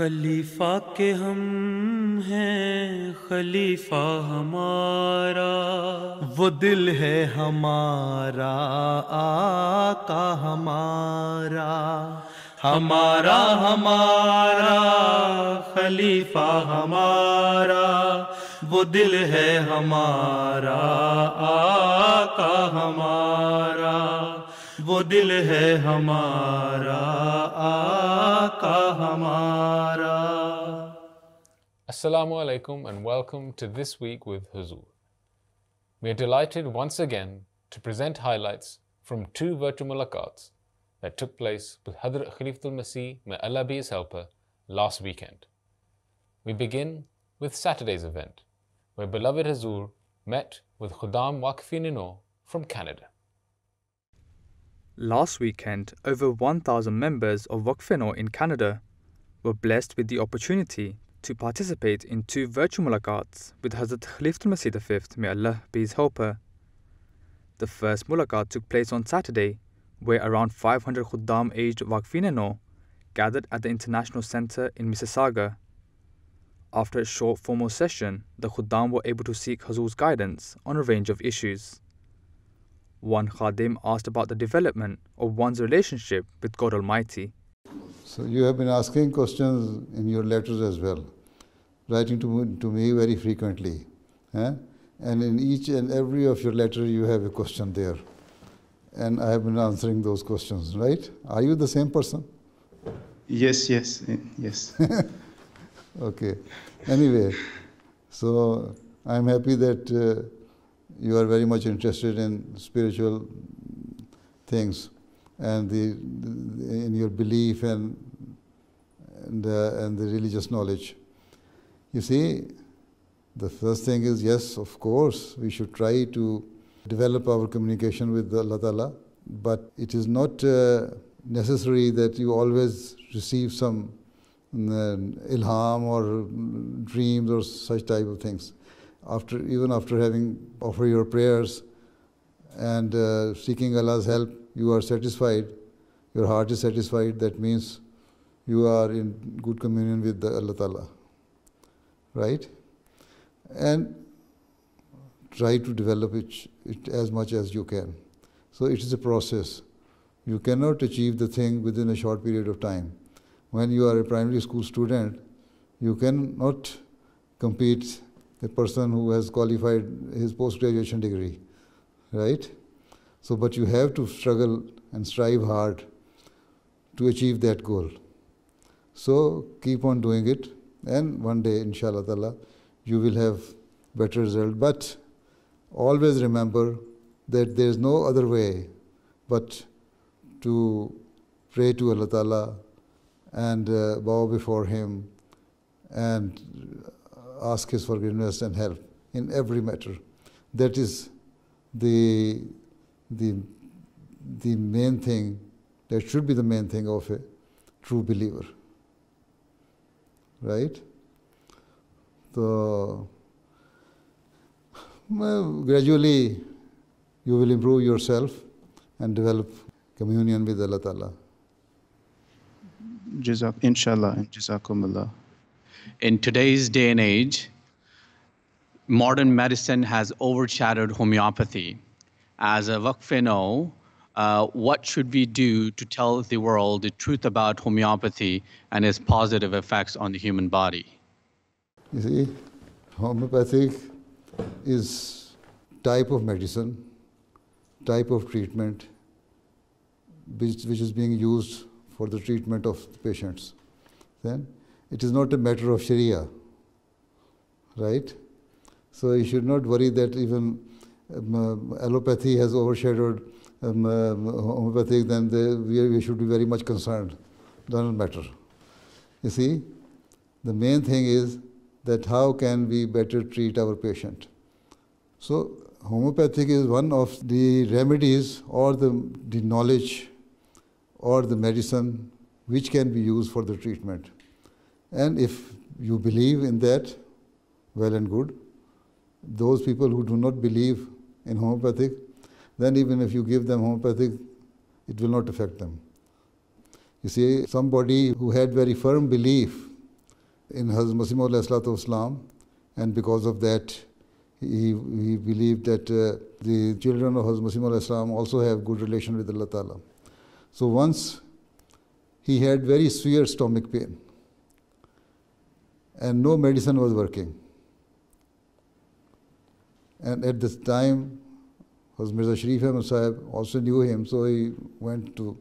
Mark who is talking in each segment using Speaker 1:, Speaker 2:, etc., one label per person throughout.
Speaker 1: خلیفہ کے ہم ہیں خلیفہ ہمارا، وہ دل ہے ہمارا آقا ہمارا، ہمارا ہمارا خلیفہ ہمارا، وہ دل ہے ہمارا آقا ہمارا، وہ دل ہے ہمارا آقا ہمارا۔
Speaker 2: Assalamu alaikum and welcome to This Week with Huzur. We are delighted once again to present highlights from two virtual mulaqats that took place with Hadrat Khalifatul Masih, may Allah be his helper, last weekend. We begin with Saturday's event, where beloved Huzur met with Khuddam Waqf-e-Nino from Canada.
Speaker 3: Last weekend, over 1,000 members of Waqf-e-Nino in Canada were blessed with the opportunity to participate in two virtual mulaqats with Hazrat Khalifatul Masih V, may Allah be his helper. The first mulaqat took place on Saturday, where around 500 Khuddam aged Waqf-e-Nino gathered at the International Centre in Mississauga. After a short formal session, the Khuddam were able to seek Hazur's guidance on a range of issues. One Khadim asked about the development of one's relationship with God Almighty.
Speaker 4: So you have been asking questions in your letters as well, writing to me very frequently. And in each and every of your letters you have a question there. And I have been answering those questions, right? Are you the same person?
Speaker 5: Yes.
Speaker 4: Okay. Anyway, so I'm happy that you are very much interested in spiritual things and in your belief and the religious knowledge. You see, the first thing is, yes, of course, we should try to develop our communication with Allah Ta'ala, but it is not necessary that you always receive some ilham or dreams or such type of things. Even after having offered your prayers and seeking Allah's help, you are satisfied, your heart is satisfied, that means you are in good communion with Allah Ta'ala, right? And try to develop it as much as you can. So it is a process. You cannot achieve the thing within a short period of time. When you are a primary school student, you cannot compete a person who has qualified his post-graduation degree, right? So, but you have to struggle and strive hard to achieve that goal. So, keep on doing it, and one day, inshallah ta'ala, you will have better result. But always remember that there is no other way but to pray to Allah Ta'ala and bow before Him and ask His forgiveness and help in every matter. That is the main thing, that should be the main thing of a true believer, right? So, gradually you will improve yourself and develop communion with Allah Ta'ala.
Speaker 5: Inshallah, and Jazakumullah. In today's day and age, modern medicine has overshadowed homeopathy. As a Waqf-e-Nino, what should we do to tell the world the truth about homeopathy and its positive effects on the human body?
Speaker 4: You see, homeopathic is type of medicine, type of treatment which is being used for the treatment of the patients. Then it is not a matter of Sharia, right? So you should not worry that even allopathy has overshadowed homeopathic, then we should be very much concerned. Doesn't matter. You see, the main thing is that how can we better treat our patient. So homeopathic is one of the remedies or the knowledge or the medicine which can be used for the treatment. And if you believe in that, well and good. Those people who do not believe in homeopathic, then even if you give them homeopathic, it will not affect them. You see, somebody who had very firm belief in Hazrat Masih Maud Islam, and because of that, he believed that the children of Hazrat Masih Maud Islam also have good relation with Allah Ta'ala. So once he had very severe stomach pain, and no medicine was working. And at this time, Hazrat Mirza Sharif Ahmad Sahib also knew him, so he went to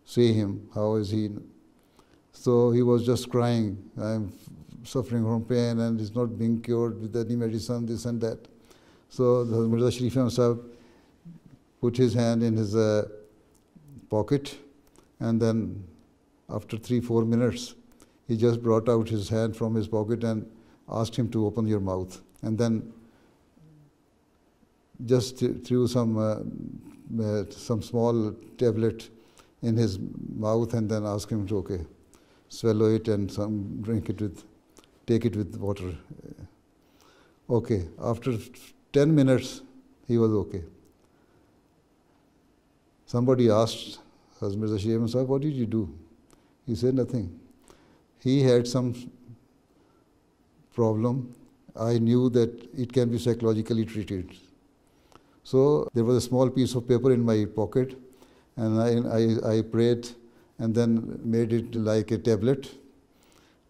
Speaker 4: see him, how is he? So he was just crying, I'm suffering from pain and it's not being cured with any medicine, this and that. So Hazrat Mirza Sharif Ahmad Sahib put his hand in his pocket, and then after 3-4 minutes, he just brought out his hand from his pocket and asked him to open your mouth. And then just threw some small tablet in his mouth and then asked him to, okay, swallow it and take it with water. Okay, after 10 minutes, he was okay. Somebody asked Hazrat Mirza Sharif Ahmad Sahib, what did you do? He said nothing. He had some problem. I knew that it can be psychologically treated. So there was a small piece of paper in my pocket, and I prayed and then made it like a tablet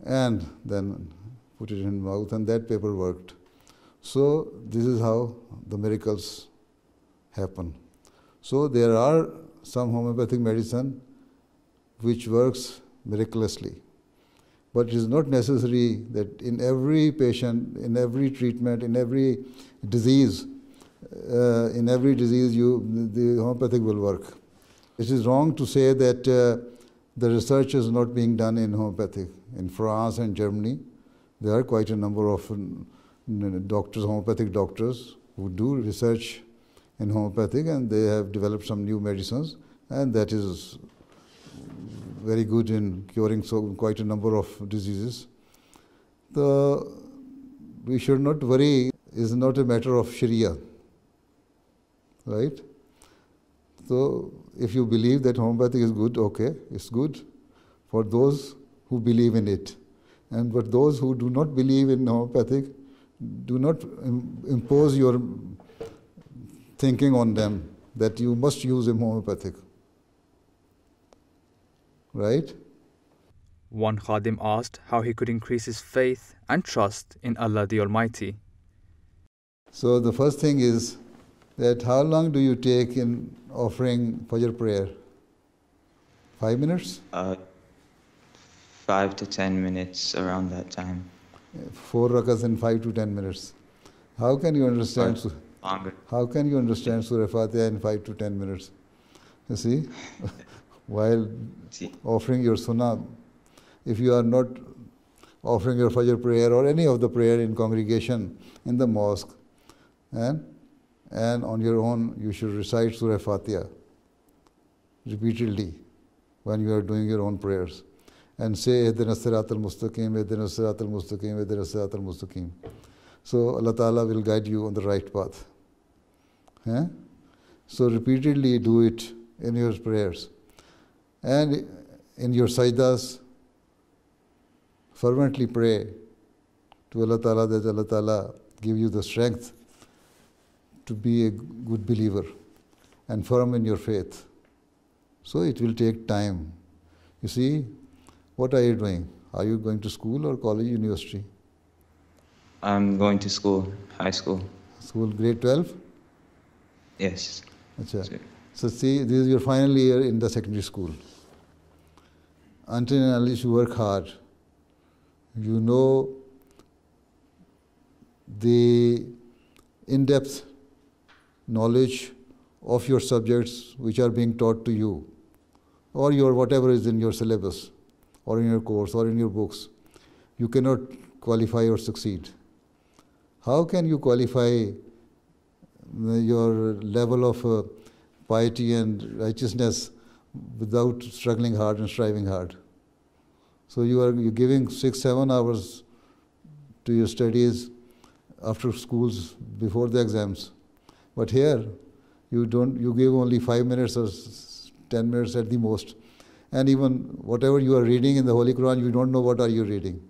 Speaker 4: and then put it in my mouth, and that paper worked. So this is how the miracles happen. So there are some homeopathic medicine which works miraculously. But it is not necessary that in every patient, in every treatment, in every disease, the homeopathic will work. It is wrong to say that the research is not being done in homeopathic. In France and Germany, there are quite a number of doctors, homeopathic doctors, who do research in homeopathic, and they have developed some new medicines, and that is very good in curing quite a number of diseases. We should not worry, is not a matter of Sharia, right? So if you believe that homeopathic is good, okay, it's good for those who believe in it. But those who do not believe in homeopathic, do not impose your thinking on them that you must use homeopathic. Right?
Speaker 3: One Khadim asked how he could increase his faith and trust in Allah the Almighty.
Speaker 4: So the first thing is that how long do you take in offering Fajr prayer? 5 minutes?
Speaker 6: 5 to 10 minutes, around that time.
Speaker 4: 4 rakats in 5 to 10 minutes. How can you understand?
Speaker 6: Longer.
Speaker 4: How can you understand Surah Fatiha in 5 to 10 minutes? You see, while offering your sunnah, if you are not offering your Fajr prayer or any of the prayer in congregation in the mosque, and on your own, you should recite Surah Fatiha repeatedly when you are doing your own prayers. And say, Ihdina Siratal Mustaqim, Ihdina Siratal Mustaqim, Ihdina Siratal Mustaqim. So Allah Ta'ala will guide you on the right path. So repeatedly do it in your prayers. And in your sajdas, fervently pray to Allah Ta'ala that Allah Ta'ala give you the strength to be a good believer and firm in your faith. So it will take time. You see, what are you doing? Are you going to school or college, university?
Speaker 6: I'm going to school, high school.
Speaker 4: School, grade 12?
Speaker 6: Yes.
Speaker 4: Achha. So see, this is your final year in the secondary school. Until and unless you work hard, you know the in-depth knowledge of your subjects which are being taught to you, or your whatever is in your syllabus, or in your course, or in your books, you cannot qualify or succeed. How can you qualify your level of piety and righteousness without struggling hard and striving hard? So you're giving 6-7 hours to your studies after schools before the exams. But here, you give only 5 minutes or 10 minutes at the most. And even whatever you are reading in the Holy Quran, you don't know what are you reading.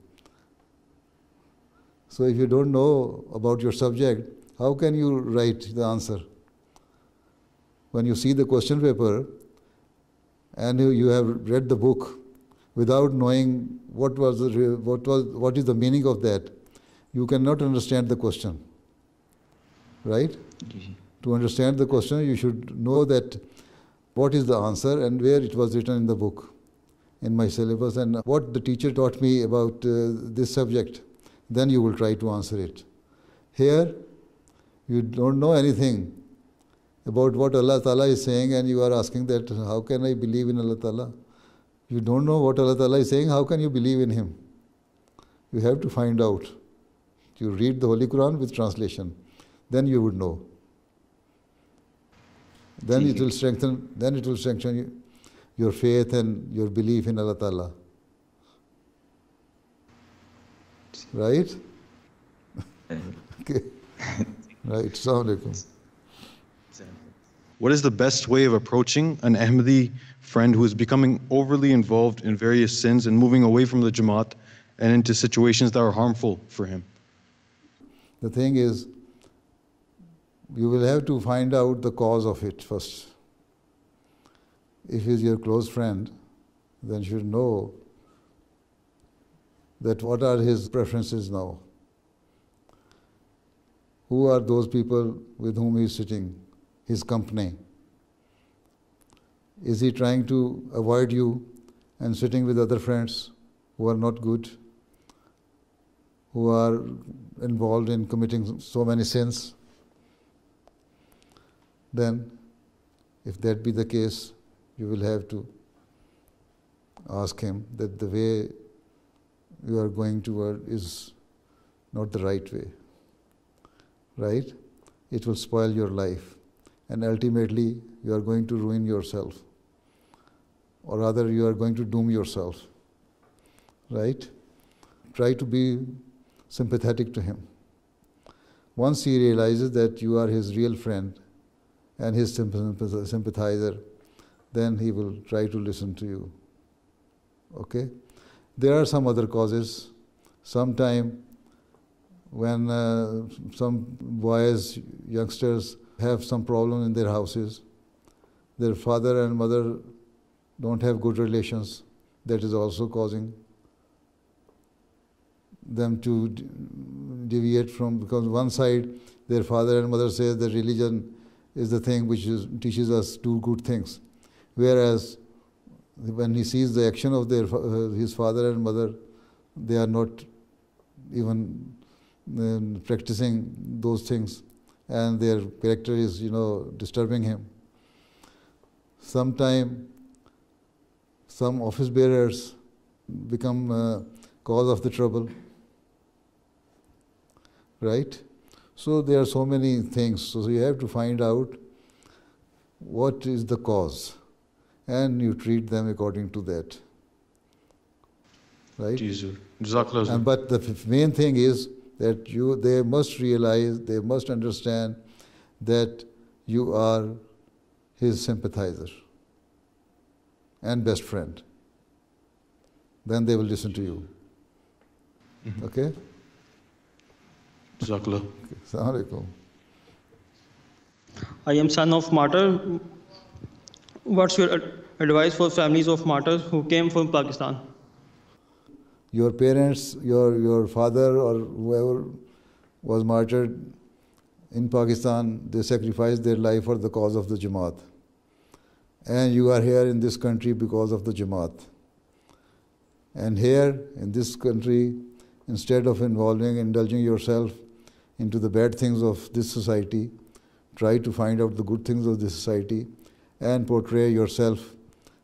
Speaker 4: So if you don't know about your subject, how can you write the answer? When you see the question paper and you have read the book without knowing what is the meaning of that, you cannot understand the question. Right? To understand the question, you should know that what is the answer and where it was written in the book, in my syllabus, and what the teacher taught me about this subject. Then you will try to answer it. Here, you don't know anything about what Allah Ta'ala is saying, and you are asking that, how can I believe in Allah Ta'ala? You don't know what Allah Ta'ala is saying, how can you believe in Him? You have to find out. You read the Holy Quran with translation. Then you would know. Then it will strengthen your faith and your belief in Allah Ta'ala. Right? Okay. Right. Assalamu alaikum.
Speaker 7: What is the best way of approaching an Ahmadi friend who is becoming overly involved in various sins and moving away from the Jamaat and into situations that are harmful for him?
Speaker 4: The thing is, you will have to find out the cause of it first. If he is your close friend, then you should know that what are his preferences now. Who are those people with whom he is sitting, his company? Is he trying to avoid you and sitting with other friends who are not good, who are involved in committing so many sins? Then, if that be the case, you will have to ask him that the way you are going toward is not the right way. Right? It will spoil your life. And ultimately, you are going to ruin yourself. Or rather, you are going to doom yourself. Right? Try to be sympathetic to him. Once he realizes that you are his real friend and his sympathizer, then he will try to listen to you. Okay? There are some other causes. Sometime when some boys, youngsters have some problem in their houses, their father and mother don't have good relations, that is also causing them to deviate from, because one side their father and mother say that religion is the thing which teaches us do good things, whereas when he sees the action of his father and mother, they are not even practicing those things, and their character is, disturbing him. Sometime some office bearers become cause of the trouble. Right? So there are so many things. So you have to find out what is the cause, and you treat them according to that. Right? But the main thing is that they must realize, they must understand that you are his sympathizer and best friend. Then they will listen to you. Okay?
Speaker 7: Jazakallah.
Speaker 4: Assalamu alaikum.
Speaker 8: I am son of martyr. What's your advice for families of martyrs who came from Pakistan?
Speaker 4: Your parents, your father or whoever was martyred in Pakistan, they sacrificed their life for the cause of the Jamaat. And you are here in this country because of the Jamaat. And here in this country, instead of indulging yourself into the bad things of this society, try to find out the good things of this society and portray yourself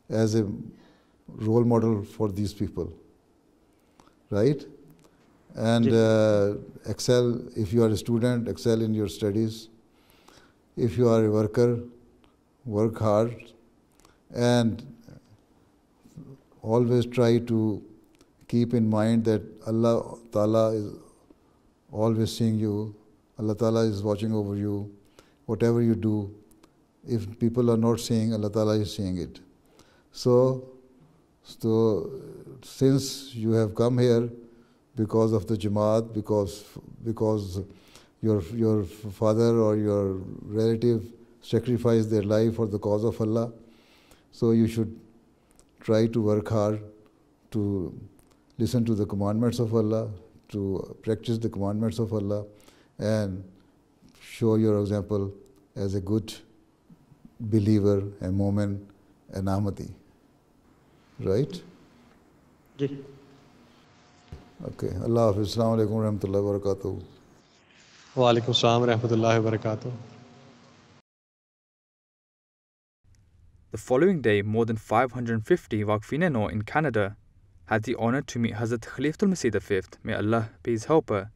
Speaker 4: as a role model for these people. Right? And excel, if you are a student, excel in your studies. If you are a worker, work hard, and always try to keep in mind that Allah Ta'ala is always seeing you. Allah Ta'ala is watching over you. Whatever you do, if people are not seeing, Allah Ta'ala is seeing it. So since you have come here because of the Jamaat, because your father or your relative sacrificed their life for the cause of Allah. So you should try to work hard to listen to the commandments of Allah, to practice the commandments of Allah, and show your example as a good believer, a mu'min, an Ahmadi. Right?
Speaker 8: Yes.
Speaker 4: Okay. Allah Hafiz. Assalamu alaikum wa rahmatullahi wa barakatuh.
Speaker 9: Wa alaikum assalam wa rahmatullahi wa barakatuh.
Speaker 3: The following day, more than 550 Waqfin-e-Nau in Canada had the honor to meet Hazrat Khalifatul Masih V, may Allah be his helper.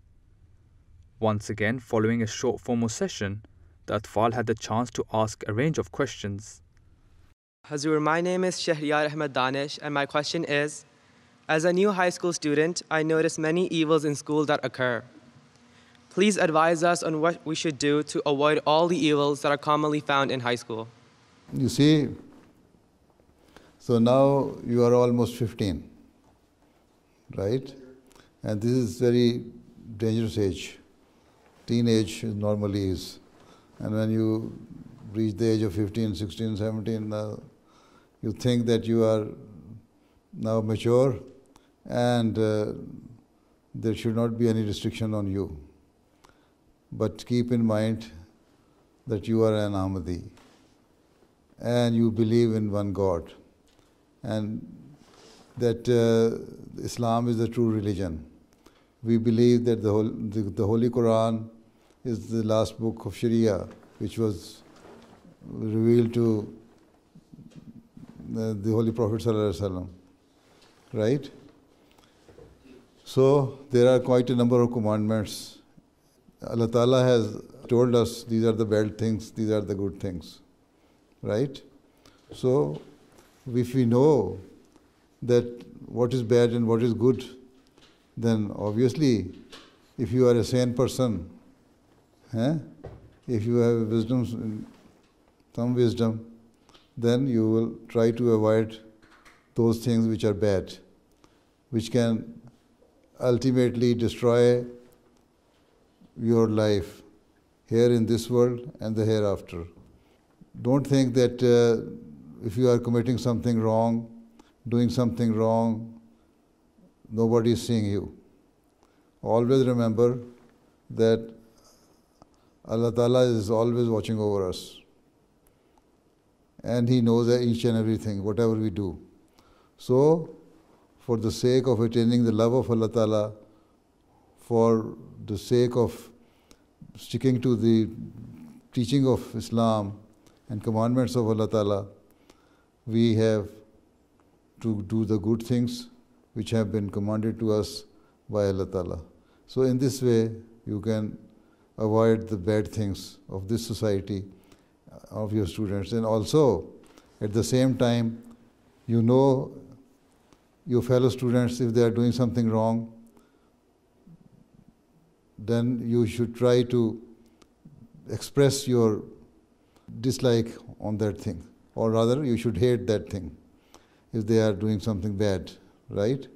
Speaker 3: Once again, following a short formal session, the Atfal had the chance to ask a range of questions.
Speaker 10: Hazur, my name is Shahriyar Ahmed Danish, and my question is, as a new high school student, I notice many evils in school that occur. Please advise us on what we should do to avoid all the evils that are commonly found in high school.
Speaker 4: You see, so now you are almost 15, right? And this is very dangerous age. Teenage normally is. And when you reach the age of 15, 16, 17, you think that you are now mature and there should not be any restriction on you. But keep in mind that you are an Ahmadi and you believe in one God and that Islam is the true religion. We believe that the Holy Quran is the last book of Sharia, which was revealed to the Holy Prophet ﷺ, right? So there are quite a number of commandments. Allah Ta'ala has told us these are the bad things, these are the good things, right? So if we know that what is bad and what is good, then obviously if you are a sane person, if you have wisdom, some wisdom, then you will try to avoid those things which are bad, which can ultimately destroy your life here in this world and the hereafter. Don't think that if you are committing something wrong, doing something wrong, nobody is seeing you. Always remember that Allah Ta'ala is always watching over us. And He knows each and everything, whatever we do. So, for the sake of attaining the love of Allah Ta'ala, for the sake of sticking to the teaching of Islam and commandments of Allah Ta'ala, we have to do the good things which have been commanded to us by Allah Ta'ala. So in this way, you can avoid the bad things of this society, of your students. And also, at the same time, you know your fellow students, if they are doing something wrong, then you should try to express your dislike on that thing. Or rather, you should hate that thing if they are doing something bad, right?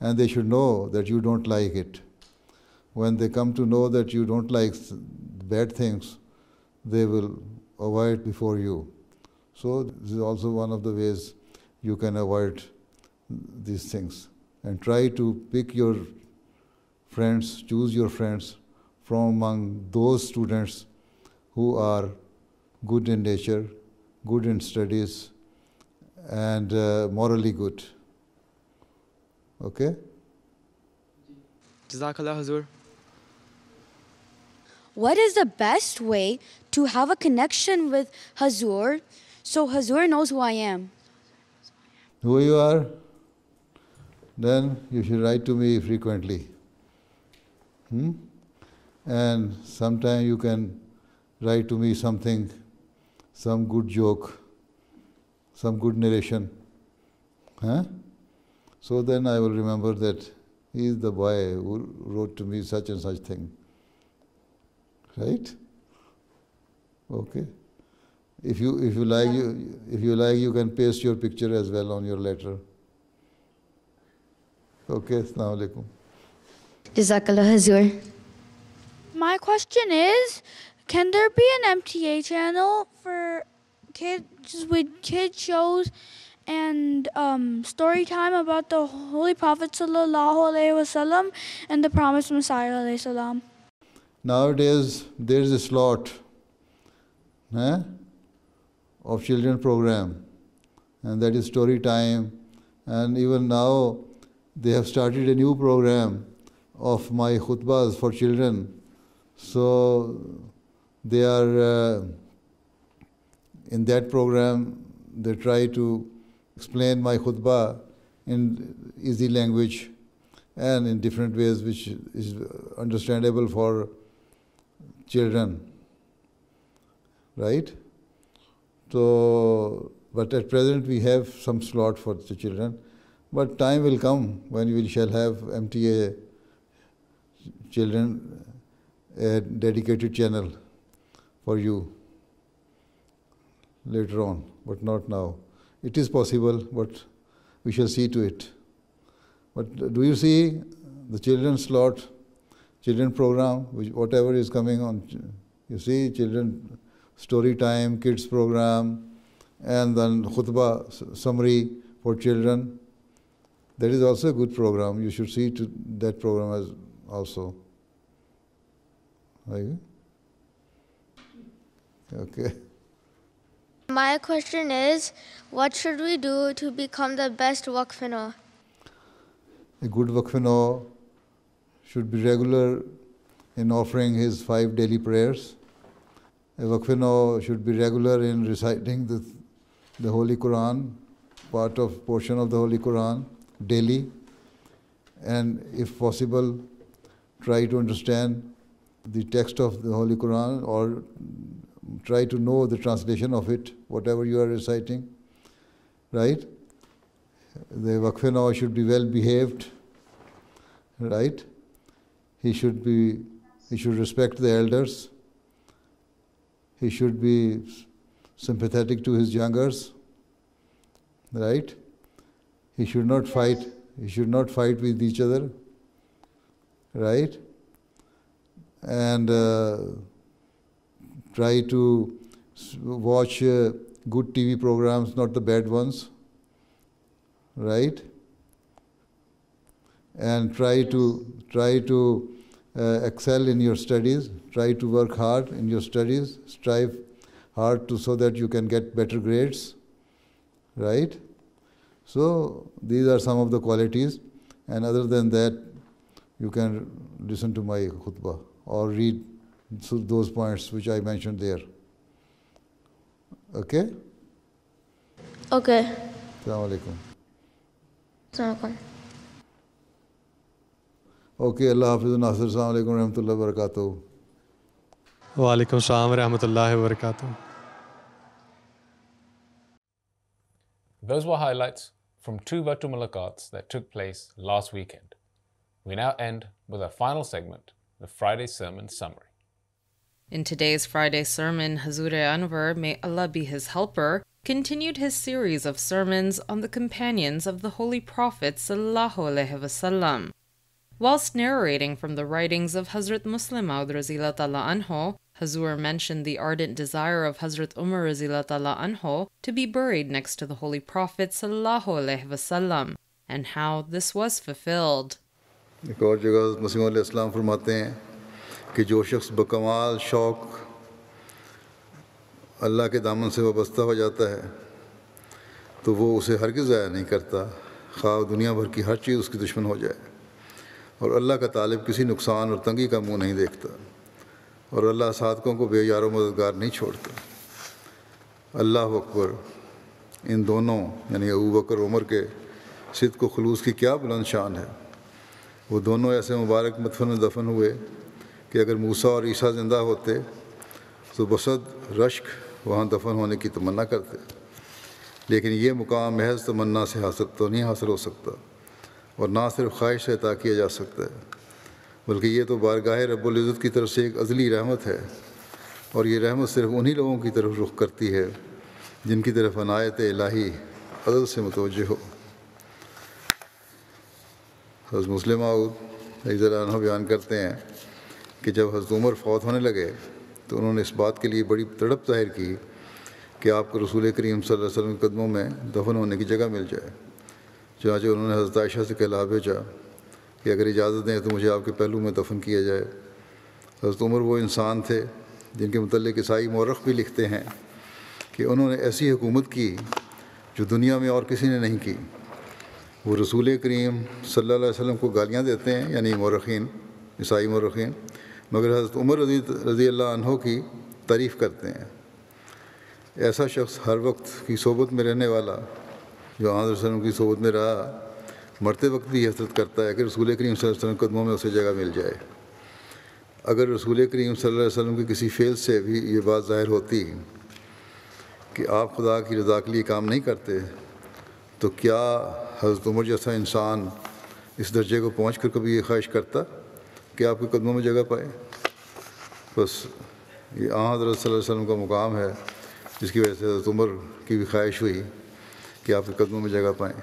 Speaker 4: And they should know that you don't like it. When they come to know that you don't like bad things, they will avoid before you. So this is also one of the ways you can avoid these things. And try to pick your friends, choose your friends from among those students who are good in nature, good in studies, and morally good. Okay?
Speaker 10: Jazakallah, Hazur.
Speaker 11: What is the best way to have a connection with Hazur so Hazur knows who I am?
Speaker 4: Who you are? Then you should write to me frequently. And sometime you can write to me something, some good joke, some good narration. So then I will remember that he is the boy who wrote to me such and such thing. Right? Okay. If you like, you can paste your picture as well on your letter. Okay. Assalamu alaikum.
Speaker 11: Jazakallah Hazur.
Speaker 12: My question is, can there be an MTA channel for kids with kid shows and story time about the Holy Prophet sallallahu alaihi wasallam and the promised Messiah alayhi salam?
Speaker 4: Nowadays, there is a slot of children program, and that is story time. And even now, they have started a new program of my khutbahs for children. So they are in that program, they try to explain my khutbah in easy language and in different ways which is understandable for children, right? So, but at present we have some slot for the children, but time will come when we shall have MTA children, a dedicated channel for you later on, but not now. It is possible, but we shall see to it. But do you see the children's slot, children program, whatever is coming on? You see children story time, kids program, and then khutbah summary for children. That is also a good program. You should see to that program as also. Are you? Okay.
Speaker 13: My question is, what should we do to become the best waqf-e-nau?
Speaker 4: A good waqf-e-nau should be regular in offering his 5 daily prayers. A waqf-e-nau should be regular in reciting the Holy Quran, portion of the Holy Quran daily, and if possible, try to understand the text of the Holy Quran or try to know the translation of it, whatever you are reciting, right? The waqf-e-nau should be well behaved, right? He should respect the elders. He should be sympathetic to his youngers, right? He should not fight. He should not fight with each other, right? And try to watch good TV programs, not the bad ones, right? And try to excel in your studies. Try to work hard in your studies. Strive hard so that you can get better grades, right? So these are some of the qualities, and other than that, you can listen to my khutbah or read those points which I mentioned there. Okay?
Speaker 13: Okay.
Speaker 4: Assalamu alaikum.
Speaker 13: Assalamu alaikum.
Speaker 4: Okay, Allah Hafiz Nasir. Assalamu alaikum wa rahmatullahi wa barakatuh.
Speaker 9: Wa alaikum salam wa rahmatullahi wa barakatuh.
Speaker 2: Those were highlights from 2 Virtual Mulaqats that took place last weekend. We now end with our final segment, the Friday Sermon Summary.
Speaker 14: In today's Friday sermon, Hazur Anwar, may Allah be his helper, continued his series of sermons on the companions of the Holy Prophet sallallahu alaihi wasallam. Whilst narrating from the writings of Hazrat Muslim Maud Razila Ta'ala Anhu, Hazur mentioned the ardent desire of Hazrat Umar Razila Ta'ala Anhu to be buried next to the Holy Prophet sallallahu alaihi wasallam, and how this was fulfilled.
Speaker 4: ایک اور جگہ مسیح علیہ السلام فرماتے ہیں کہ جو شخص بکمال شوق اللہ کے دامن سے وابستہ ہو جاتا ہے تو وہ اسے ہرگز ضائع نہیں کرتا، خواہ دنیا بھر کی ہر چیز اس کی دشمن ہو جائے، اور اللہ کا طالب کسی نقصان اور تنگی کا منہ نہیں دیکھتا، اور اللہ صادقوں کو بے یار و مددگار نہیں چھوڑتا۔ اللہ اکبر! ان دونوں یعنی ابوبکر عمر کے صدق و خلوص کی کیا بلند شان ہے۔ وہ دونوں ایسے مبارک مدفن و دفن ہوئے کہ اگر موسیٰ اور عیسیٰ زندہ ہوتے تو بصد رشک وہاں دفن ہونے کی تمنا کرتے، لیکن یہ مقام محض تمنا سے نہیں حاصل ہو سکتا، اور نہ صرف خواہش سے عطا کیا جا سکتا ہے، بلکہ یہ تو بارگاہ رب العزت کی طرف سے ایک ازلی رحمت ہے، اور یہ رحمت صرف انہی لوگوں کی طرف رخ کرتی ہے جن کی طرف عنایت الہی عدل سے متوجہ ہو۔ حضرت مسلم موعود رضی اللہ عنہ بیان کرتے ہیں کہ جب حضرت عمر فوت ہونے لگے تو انہوں نے اس بات کے لیے بڑی تڑپ ظاہر کی کہ آپ کو رسول کریم صلی اللہ علیہ وسلم کے قدموں میں دفن ہونے کی جگہ مل جائے. چنانچہ انہوں نے حضرت عائشہ سے کہلا بھیجا کہ اگر اجازت دیں تو مجھے آپ کے پہلو میں دفن کیا جائے. حضرت عمر وہ انسان تھے جن کے متعلق عیسائی مورخ بھی لکھتے ہیں کہ انہوں نے ایسی حکومت کی جو دنیا میں اور کسی نے نہیں کی. وہ رسول کریم صلی اللہ علیہ وسلم کو گالیاں دیتے ہیں یعنی مورخین، عیسائی مورخین، مگر حضرت عمر رضی اللہ عنہ کی تعریف کرتے ہیں. ایسا شخص ہر وقت کی صحبت میں رہنے والا جو آن وسلم کی صحبت میں رہا، مرتے وقت بھی حسرت کرتا ہے کہ رسول کریم صلی اللہ علیہ وسلم قدموں میں اسے جگہ مل جائے. اگر رسول کریم صلی اللہ علیہ وسلم کے کسی فعل سے بھی یہ بات ظاہر ہوتی کہ آپ خدا کی رضا کے لیے کام نہیں کرتے، تو کیا حضرت عمر جیسا انسان اس درجے کو پہنچ کر کبھی یہ خواہش کرتا کہ آپ کے قدموں میں جگہ پائے؟ بس یہ آن حضرت صلی اللہ علیہ وسلم کا مقام ہے جس کی وجہ سے حضرت عمر کی بھی خواہش ہوئی کہ آپ کے قدموں میں جگہ پائیں.